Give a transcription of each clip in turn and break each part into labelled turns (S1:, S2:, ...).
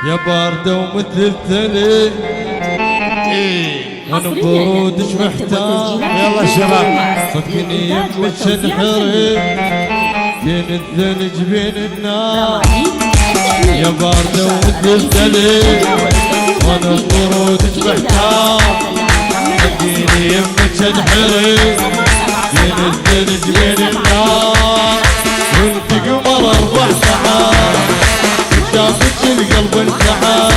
S1: يا باردة ومثل الثلج انا برودش محتاج.
S2: يلا شباب
S1: صدقني يمك انحرق بين الثلج بين النار. يا باردة ومثل الثلج وانا برودش محتاج. صدقني يمك انحرق بين الثلج بين النار. وانت قمر 4 ساعات شافك القلب انتعاش.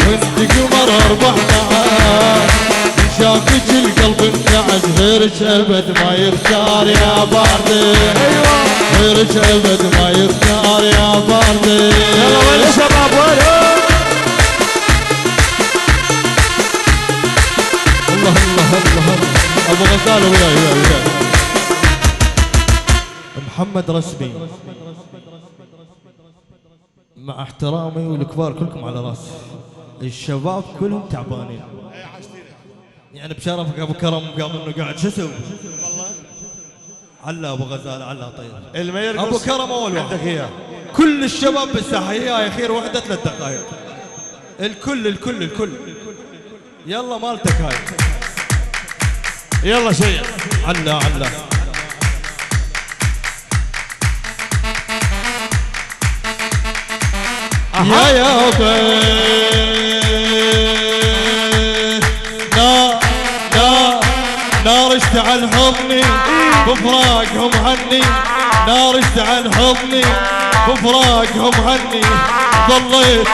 S1: وانت قمر 4 ساعات شافك القلب انتعاش. غيرك ابد ما يختار يا باردة. غيرك ابد ما يختار يا باردة.
S2: يلا وين الشباب وين؟
S1: الله الله الله ابو غزال وياي محمد رسمي. مع احترامي والكبار كلكم على راسي، الشباب كلهم تعبانين. يعني بشرفك ابو كرم قام انه قاعد شو اسوي؟ علا ابو غزال علا طيب.
S2: الميرقص
S1: ابو كرم اول واحد.
S2: عندك اياه.
S1: كل الشباب بالساحه يا خير وحده 3 دقائق. الكل يلا مالتك هاي.
S2: يلا شيخ
S1: علا يا نار اشتعل حضني بفراقهم عني. نار اشتعل حضني بفراقهم عني. ضليت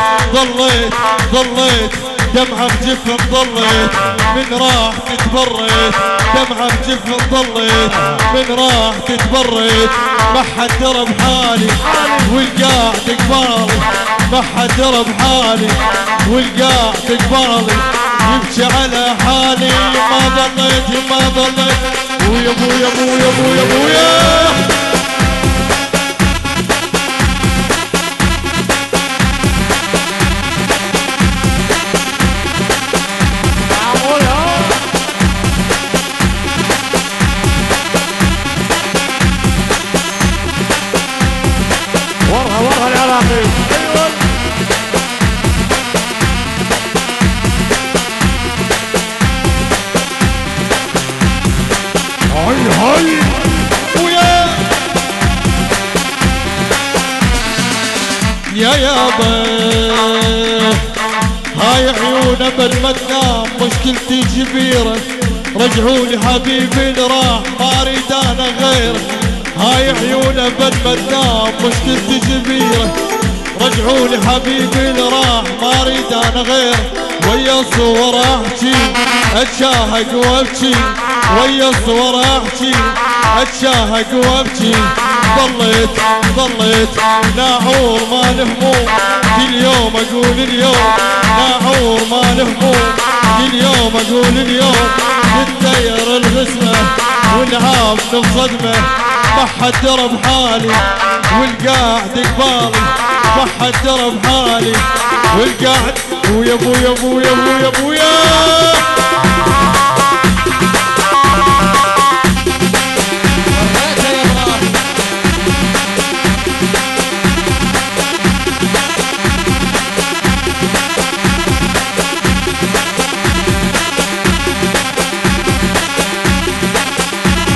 S1: دمعة بجفن. ضليت من راح تتبريت. دمعة بجفن. ضليت من راح تتبريت. ما حد درب حالي والقاعد قبالي. ما حد درب حالي والقاعد قبالي. يبكي على حالي ما ضليت ويا ابويا
S2: ورها العراقي.
S1: هاي ويا يابا. هاي عيونه بل ما تنام مشكلتي كبيرة. رجعوا لي حبيبي اللي راح ما اريد انا غيره. هاي عيونه بل ما تنام مشكلتي كبيرة. رجعوا لي حبيبي اللي راح ما اريد انا غيره. ويا الصور احكي اتشاهق وابكي. ويا الصور احكي اتشاهق وابكي. ضليت ناعور ما له هموم. كل يوم اقول اليوم ناعور ما له هموم. كل يوم اقول اليوم تتغير الغسمة والعاب صدمة. ما حد درب حالي والقاعد قبالي. ما حد درب حالي والقاعد ويا ابويا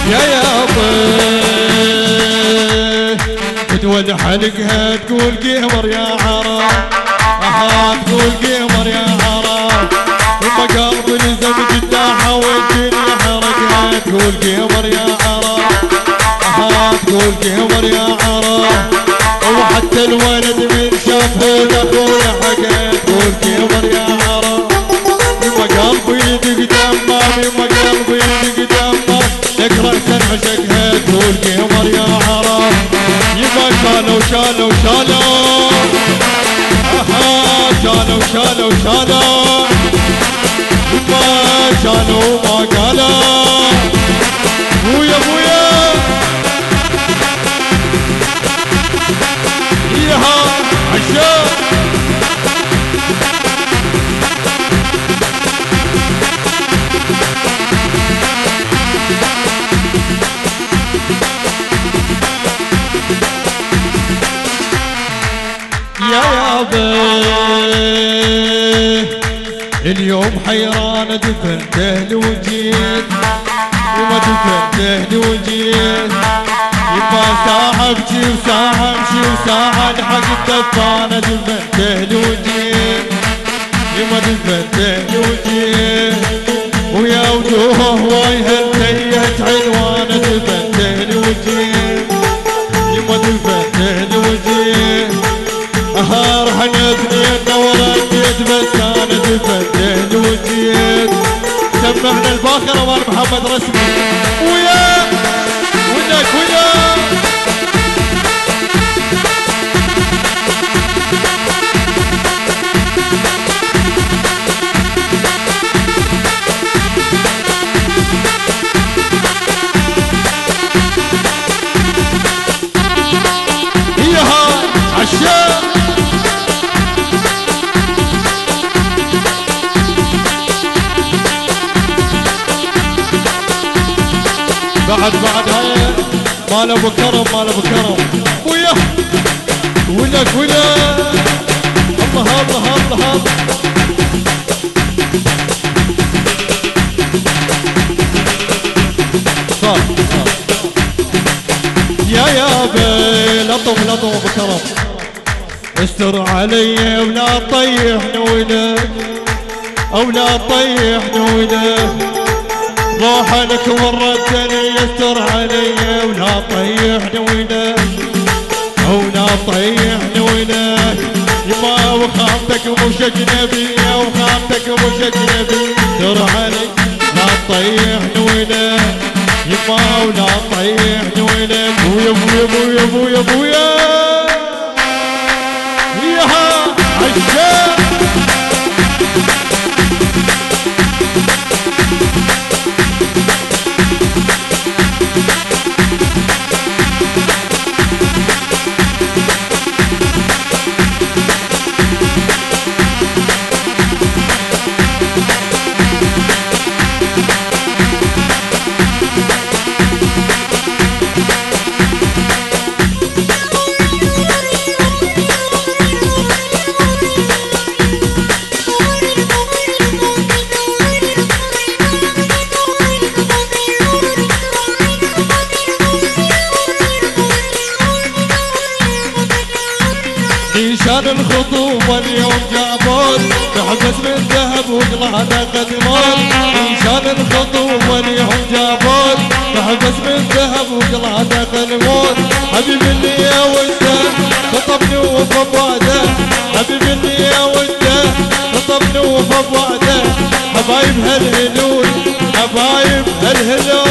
S1: يا تدول حلقها تقول قمر يا عرب. تقول قمر يا عرب. ثم قلب لزم جداحة والدنيا حرقها. تقول قمر يا عرب. تقول قمر يا عرب. وحتى الولد من شافه اخويا حقه. تقول قمر يا عرب. ثم قلبي يدق دمه. ثم قلبي يدق دمه. اكره تنعشقها. تقول قمر يا عرب. يبا شالوا شالوا ما شالوا ما قالوا. ويا ابويا ياها عشاق. يا اليوم حيران دفنته وجيت وما دفنته وجيت يبقى ساعة ابكي وساعة امشي وساعة الحق الدفانة دفنته وجيت يما دفنته وجيت ويا وجوهه وايها انتهت عنوانه دفنته وجيت يما دفنته وجيت رحنا اثنين ورديت بس انا دفنته وجيت سمعنا الباخرة مال محمد رسمي ويا ودك ويا ايها عشاق بعد هاي مال ابو كرم مال ابو كرم ويا ولك ولا الله الله الله الله صار يا بي لطم ابو كرم استر علي ولا تطيحني ولك او لا تطيحني ولك روح لك ورتني يستر علي ولا طيحني وينك او لا طيحني وينك يما وخامتك مش اجنبيه وخامتك مش اجنبيه يستر علي لا طيحني وينك يما ولا طيحني وينك بويا بويا بويا بويا بويا ياها عشاق نيشان الخطوبة اليوم جابون بحبس من ذهب وقلاده قدمون نيشان الخطوبة اليوم جابون بحبس من ذهب وقلاده قدمون حبيبي اللي يا وانت خطبني وفى بوعده حبيبي اللي يا وانت خطبني وفى بوعده حبايب هالهلول حبايب هالهلول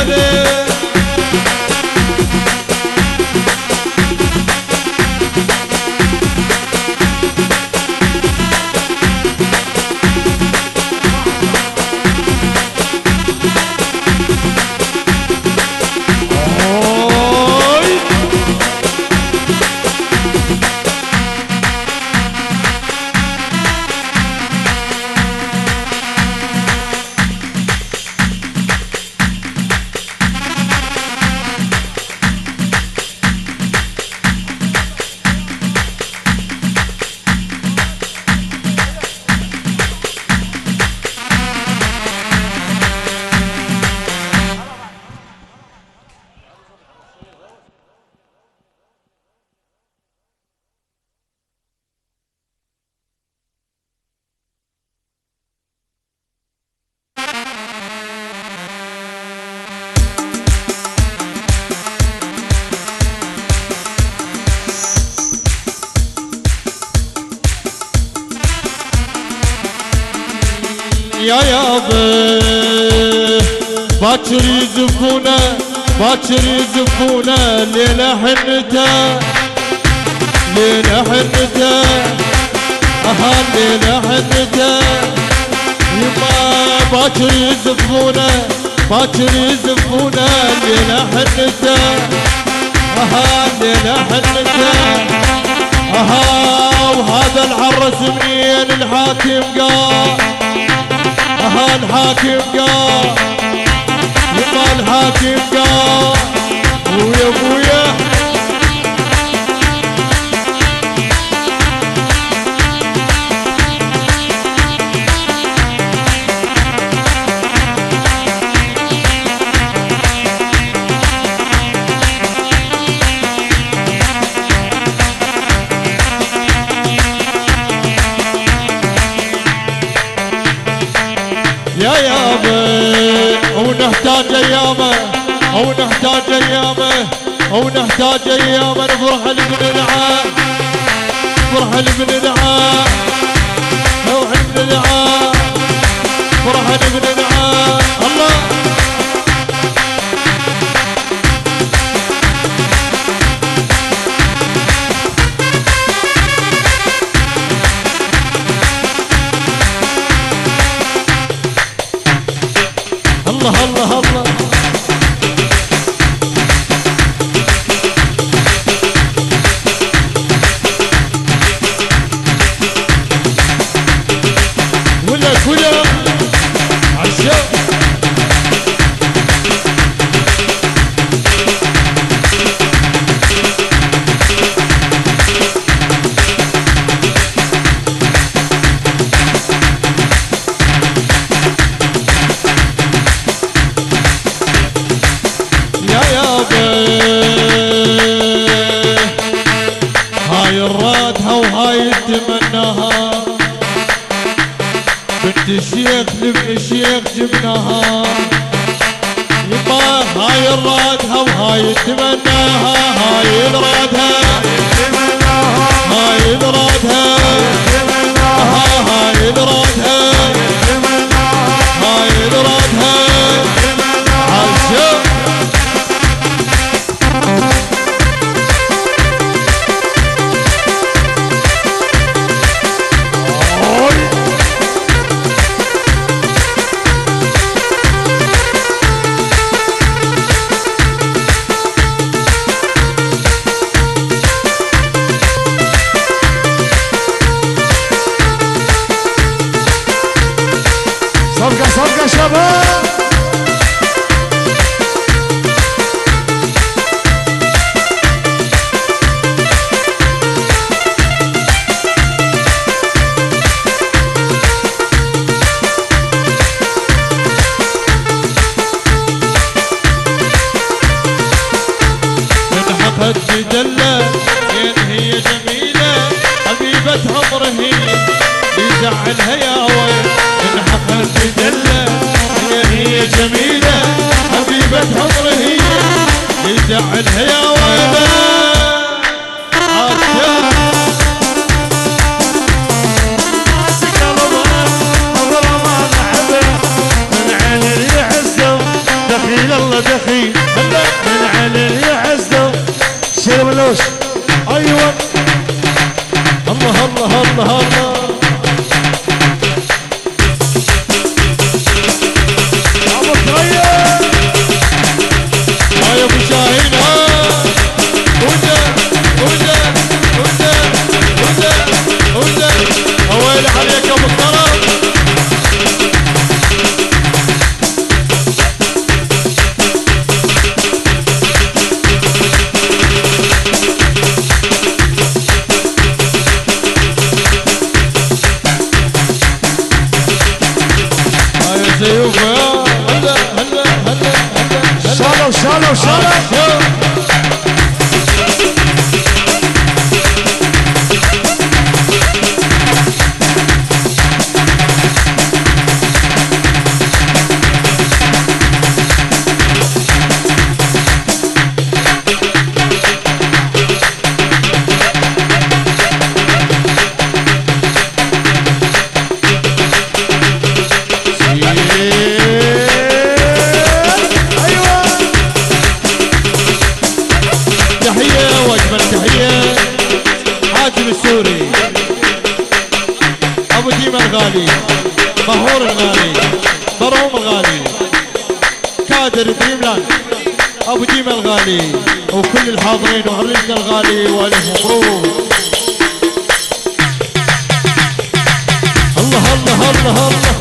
S1: يا يابا باكر يزفونا باكر يزفونا ليلة حنتا ليلة حنتا ليلة حنتا يما باكر يزفونا باكر يزفونا ليلة حنتا ليلة حنتا وهذا العرس منين الحاكم قال الحاكم قال يما الحاكم قال ويا بويا يابا ونحتاج ايامه ونحتاج ايامه ونحتاج ايامه نفرح بنلعب فرح بنلعب فرح بنلعب فرح بنلعب الله الله الله الله ولا عالشوق يا يابا هاي الرادها وهاي تمناها بنت الشيخ لابن الشيخ جبناها يما هاي الرادها وهاي تمناها هاي الرادها هاي الرادها هاي الرادها هاي الرادها عالشوق
S2: صفقة صفقة شباب
S1: انحطت جدلة هي جميلة حبيبة عمره يزعلها يا ويل انحطت جدلة هي جميلة حبيبة عمره يزعلها يا ويل
S2: دخيل الله دخيل من علي يعزه شير ملوش
S1: ايوه الله الله الله الله
S2: ابو كريه
S1: يا ابو شاهين وده وده وده وده وده ويلي عليك يا ابو الطرب سيوف هلا هلا هلا هلا
S2: شالوا شالوا شالوا
S1: السوري ابو ديما الغالي مهور الغالي بروم الغالي كادر دريملاند ابو ديما الغالي وكل الحاضرين وعريسنا الغالي والف مبروك الله الله الله الله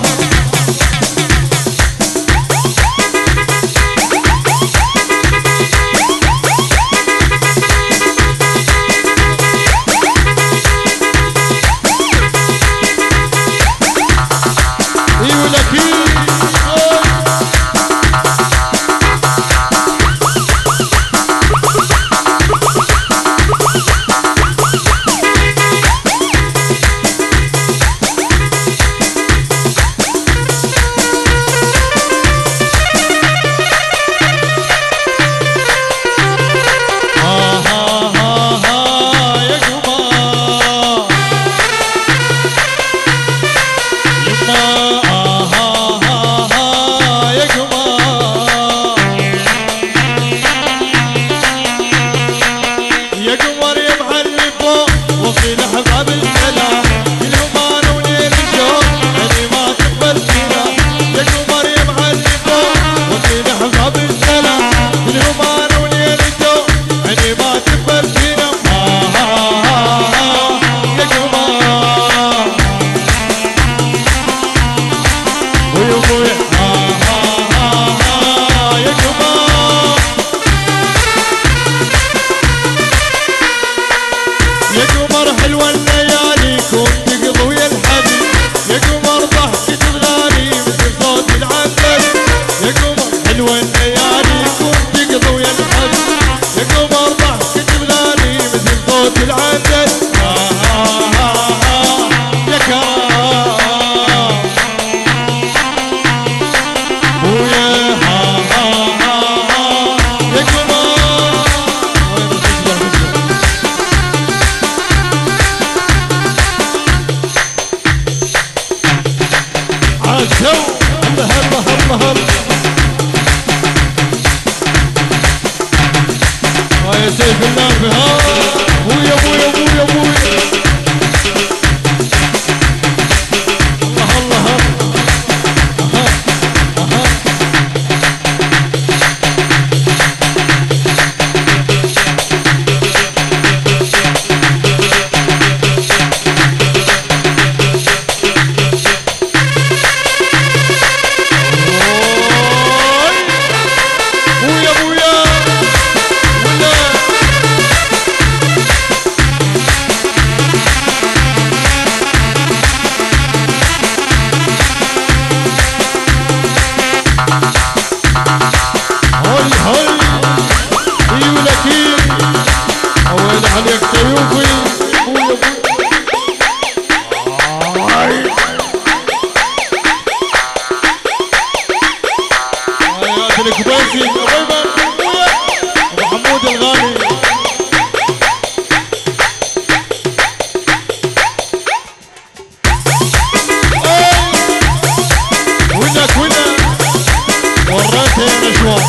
S1: مرتين شوار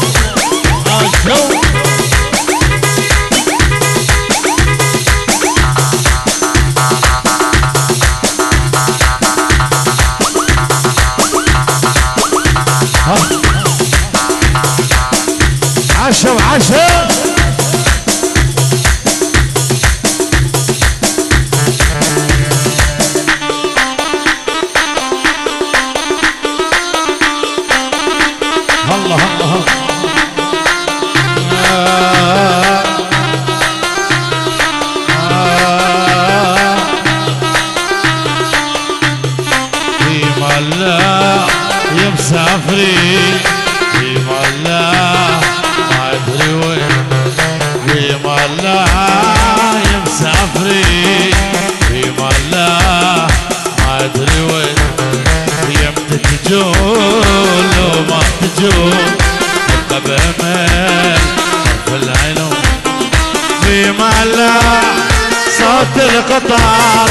S1: عالجو.
S2: عشا وعشا الله الله
S3: في ملا يا مسافرين في ملا ما ادري وين في ملا يا مسافرين في ملا ما ادري وين يمتى تجون لو ما تجون ابقى بامل في العينون في ملا صوت القطار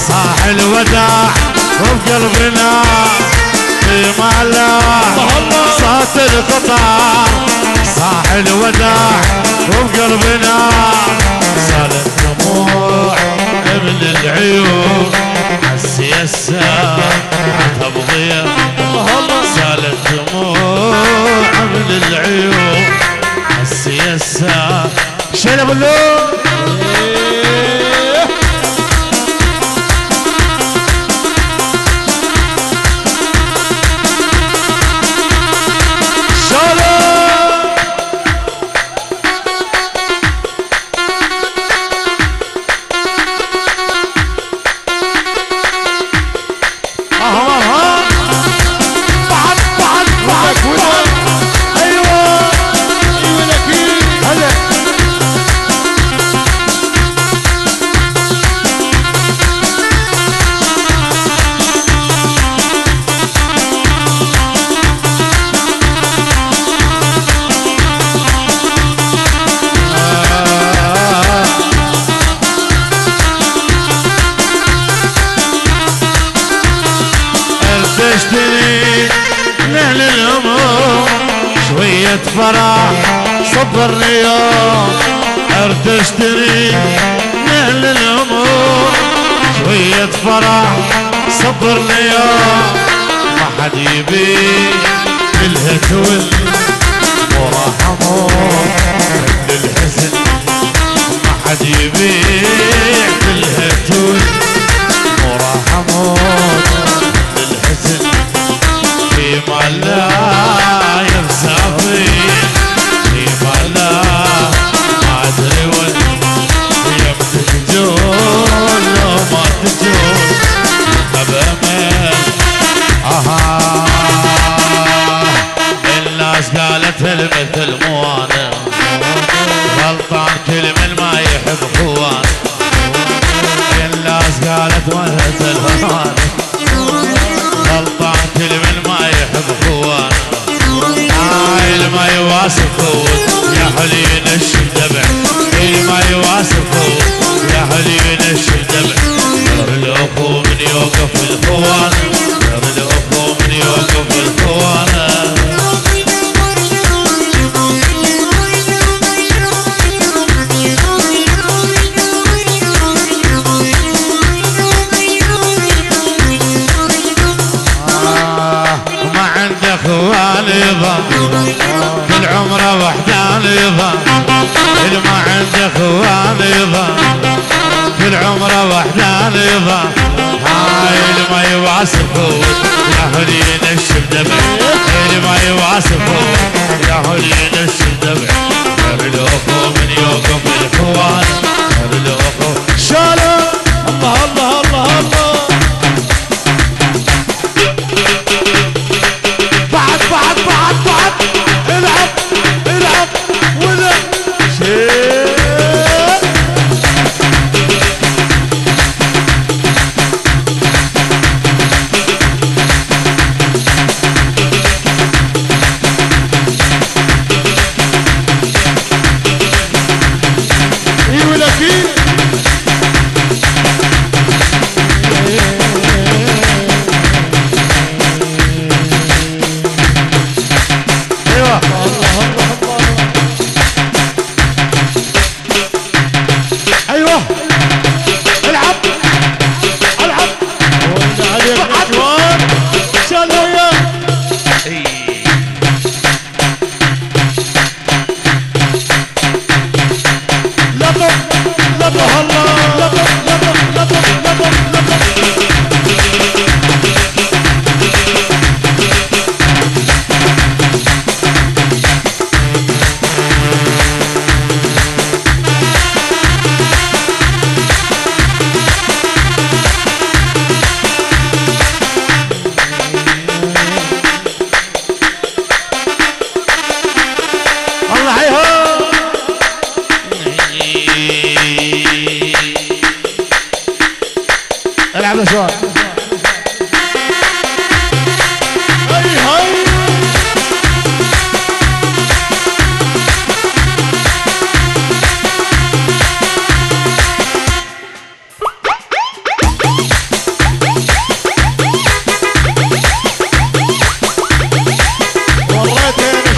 S3: صاح الوداع وبقلبنا في ملا صوت القطار صاح الوداع وبقلبنا سالت دموع من العيون السياسة تبضية سالت دموع من العيون السياسة
S2: شيل ابو اللون
S3: تشتري نهل الهموم شوية فرح صبرني يوم ارد اشتري نهل الهموم شوية فرح صبرني يوم ما حد يبي الهتول ورا حموم للحزن ما حد يبيع الهتول ورا حموم في ملا يا مسافرين في ملا ما ادري وين يمتى تجون لو ما تجون بامل الناس قالت المثل مو انا غلطان كل من ما يحب خوان الناس قالت مثل مو انا غلطان كل من ما يحب خوان اللي ما يواصل خوت يا حليل الشدبع اللي ما يواصل خوت يا حليل الشدبع غير الاخو من يوقف الخوان غير الاخو من يوقف الخوان كل عمره وحدان يضا اللي ما عنده خوان يضا كل عمره وحدان يضا هاي اللي ما يواصل خوت يا هلي نشف دمع اللي ما يواصل خوت يا هلي نشف دمع غير الاخو من يوقف الخوان غير الاخو
S2: شالو
S1: الله الله الله الله
S2: العب ولا
S1: اي ولا كيف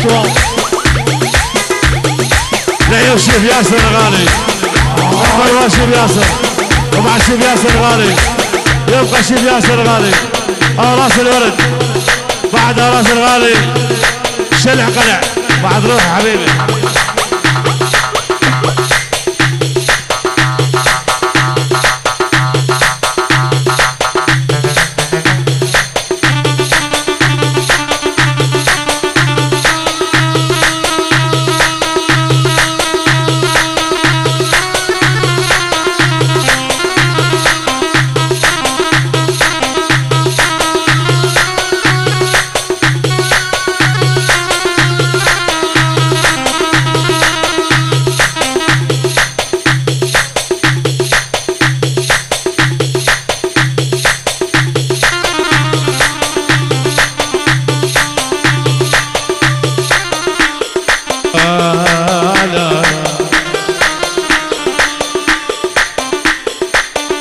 S1: شوان
S3: لعيون شيف ياسر الغالي أول شيف ياسر ومع شيف ياسر الغالي يبقى شيف ياسر الغالي راس الورد بعد راس الغالي شلع قلع بعد روح حبيبي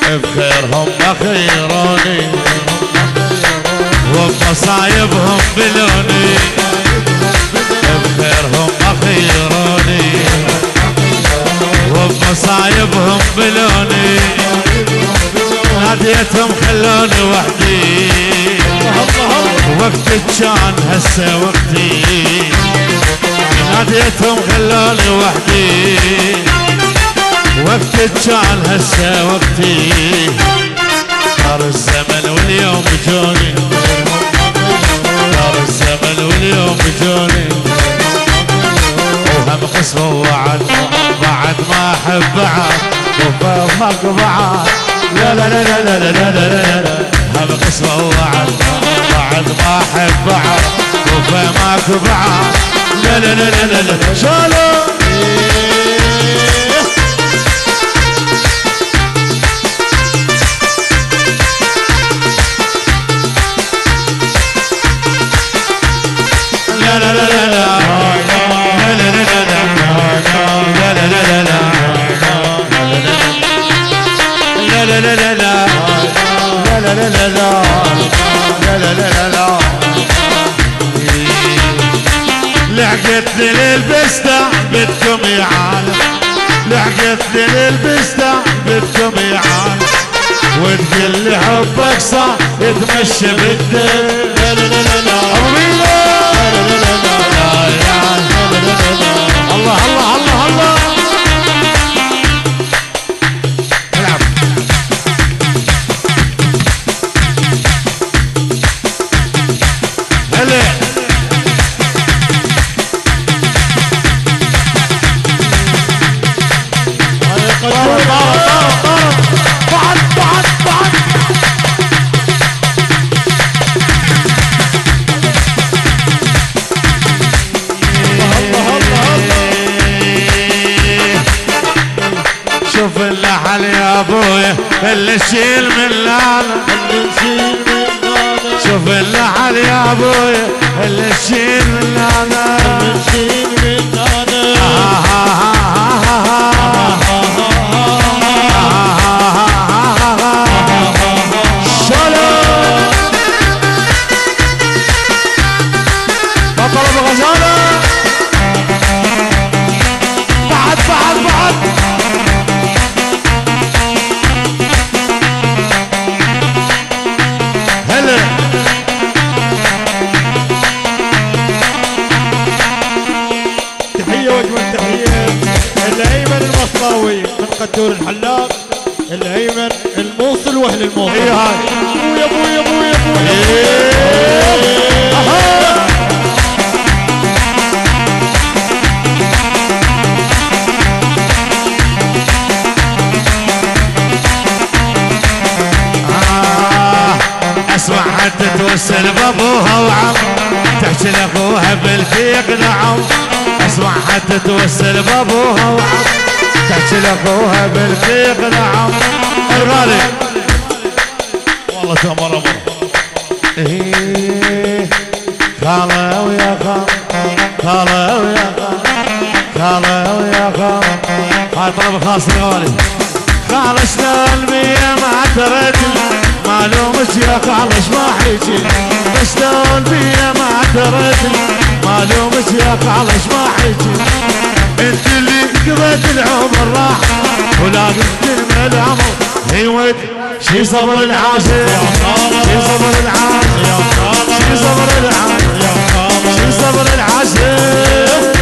S3: بخيرهم اخيروني وبمصايبهم بلوني بخيرهم اخيروني وبمصايبهم بلوني ناديتهم خلوني وحدي وقتي كان هسه وقتي ناديتهم خلوني وحدي وقتي كان هسه وقتي صار الزمن واليوم جوني صار الزمن واليوم جوني وهم قسم ووعد بعد ما احب بعد وفهمك بعد لا لا لا لا لا لا لا لا هم قسم ووعد بعد ما احب بعد وفهمك بعد لا لا لا لا لا شالو لا لا لا لا لحقت للبستة بدكم يا عالم لحقت للبستة بدكم يا عالم وتقول لي حبك صار يتمشى بالدم لا لا لا لا الله الله الله الله العب هلا شوف اللحن يا ابويا اللي يشيل من لانا شوف اللحن يا ابويا اللي يشيل من لانا
S1: قدور الحلاق الايمن الموصل واهل الموصل
S3: اي هاي
S1: ابويا ابويا ابويا
S3: اسمع حتى توسل بابوها وعم تحكي لاخوها بالفيق نعم اسمع حتى توسل بابوها وعم تحكي لاخوها بالفيق نعم الغالي والله تمر امر خاله ويا خاله ويا خاله ويا خاله هاي طلب خاص الغالي خاله شلون بيا ما ترد معلومك يا خالش ما حيجي شلون بيا ما ترد الومك يا خالش ما حجي انت اللي قضيت العمر راح ولازم تنمى العمر ايوه شي صبر العاشق شي صبر العاشق شي صبر العاشق شي صبر العاشق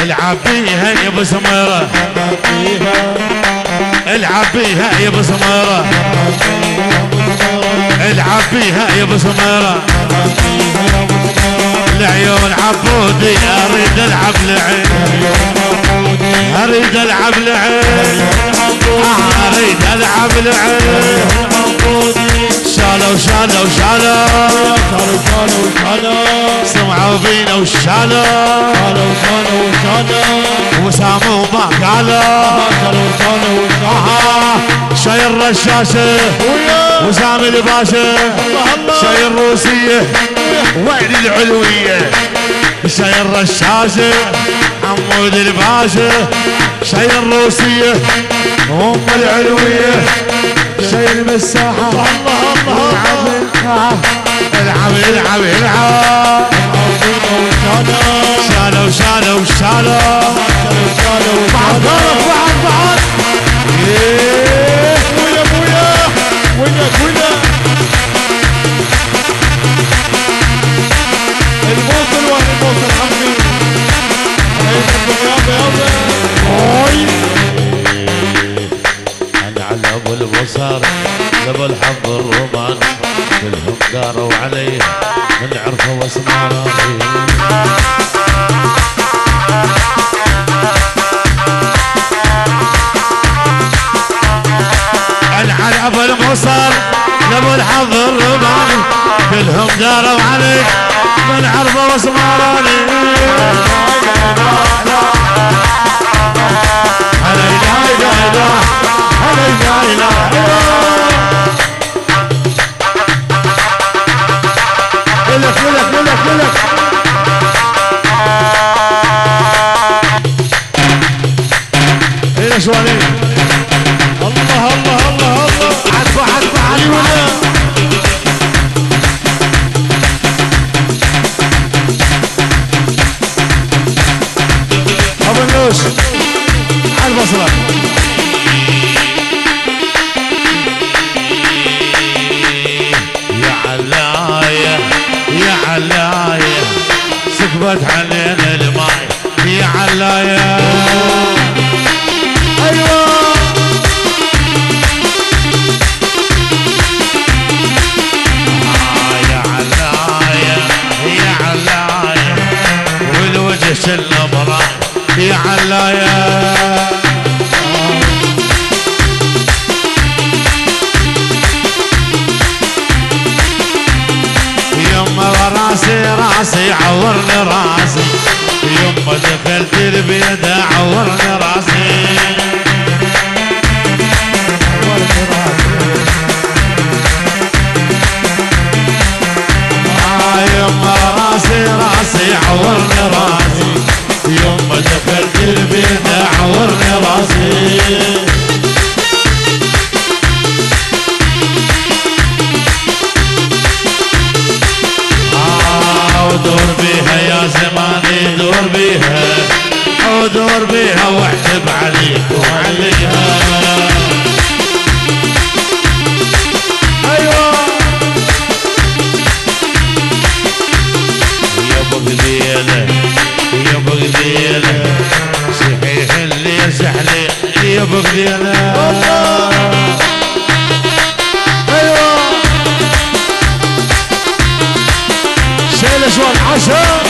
S3: العب بيها يا ابو سميره العب بيها يا ابو سميره العب بيها يا ابو سميره العيون عبودي اريد العب لعين اريد العب لعين اريد العب لعين شالوا شالوا شالوا سمعوا بينا وشالوا وساموا ما قالوا شاي الرشاشة وسامي الباشا شاي الروسية وين العلوية شاي الرشاشة حمود الباشا شاي الروسية هم العلوية شاي المساحة العب العب العب شالوا شالوا شالوا بعد بعد بعد
S1: ويا ويا ويا ويا الموصل وين الموصل حمدي
S3: انا على ابو البصر ابو الحظ الرومان كلهم داروا علي من عرفه واسماري على ابو المصر ابو الحظ الرومان كلهم داروا علي من عرفه واسماري شوالي
S1: الله الله الله الله
S3: عدفع عدفع عدفع ابو النوش عالبصرة يا علاية يا علاية سكبت علينا الماي يا علاية النبرة يا علايا يما راسي راسي عورني راسي يما دخلت البيت عورني راسي يما راسي راسي عورني راسي يوم ما دخلت البيت عورني راسي ودور بيها يا زماني دور بيها ودور بيها واحسب عليك وعليها ايوه يا ابو قبيله يا ابو قبيله صحيح اللي يزحلي يا ابو قبيله ايوه شيل شوال عشا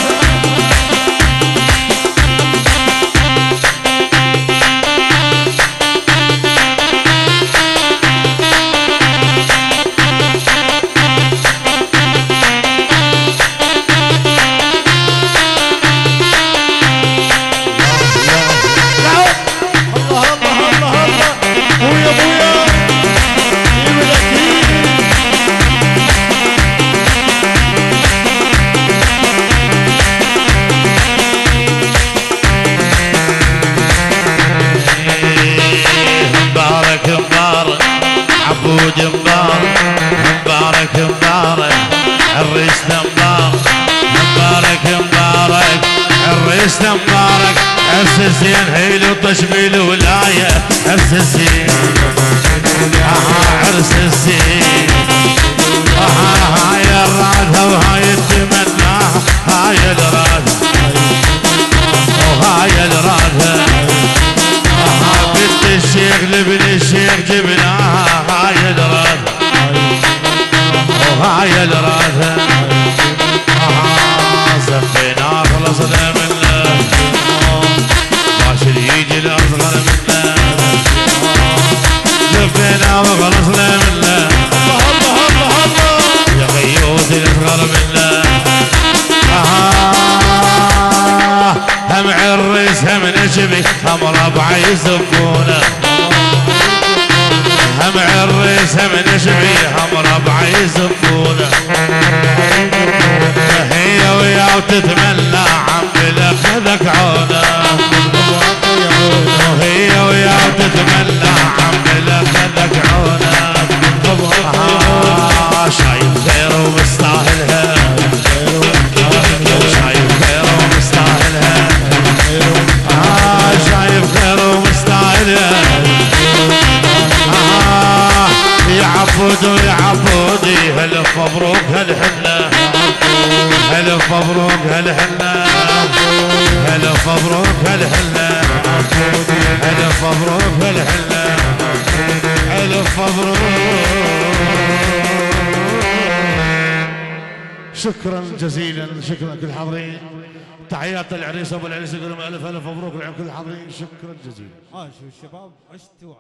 S1: ويا
S3: نشبي الولاية عرس الزين عرس الزين هاي الرادة وهاي التمنى هاي الرادة وهاي الرادة بنت الشيخ لابن الشيخ جبناها هاي الرادة وهاي الرادة زفينا خلصنا منه باشر يجي الاصغر منه زفينا وخلصنا منه يا غيوث الاصغر منه هم عرس هم نشبي هم ربع يسبونه هم عرس هم نشبي هم ربع يسبونه هي وياه وتتمنى عم بلخذك عونه وهي وياه وتتمنى عم بلخذك عونه شايف خير ومستاهلها شايف خير ومستاهلها شايف خير ومستاهلها يا عبود يا عبودي هلف مبروك هالحنه هلف مبروك هالحنه هلف مبروك هالحنه هلف مبروك هالحنه هلف مبروك. شكرا جزيلا شكرا كل الحاضرين تحيات العريس ابو العريس يقول لهم الف الف مبروك لكل الحاضرين شكرا جزيلا.
S1: شو الشباب عشتوا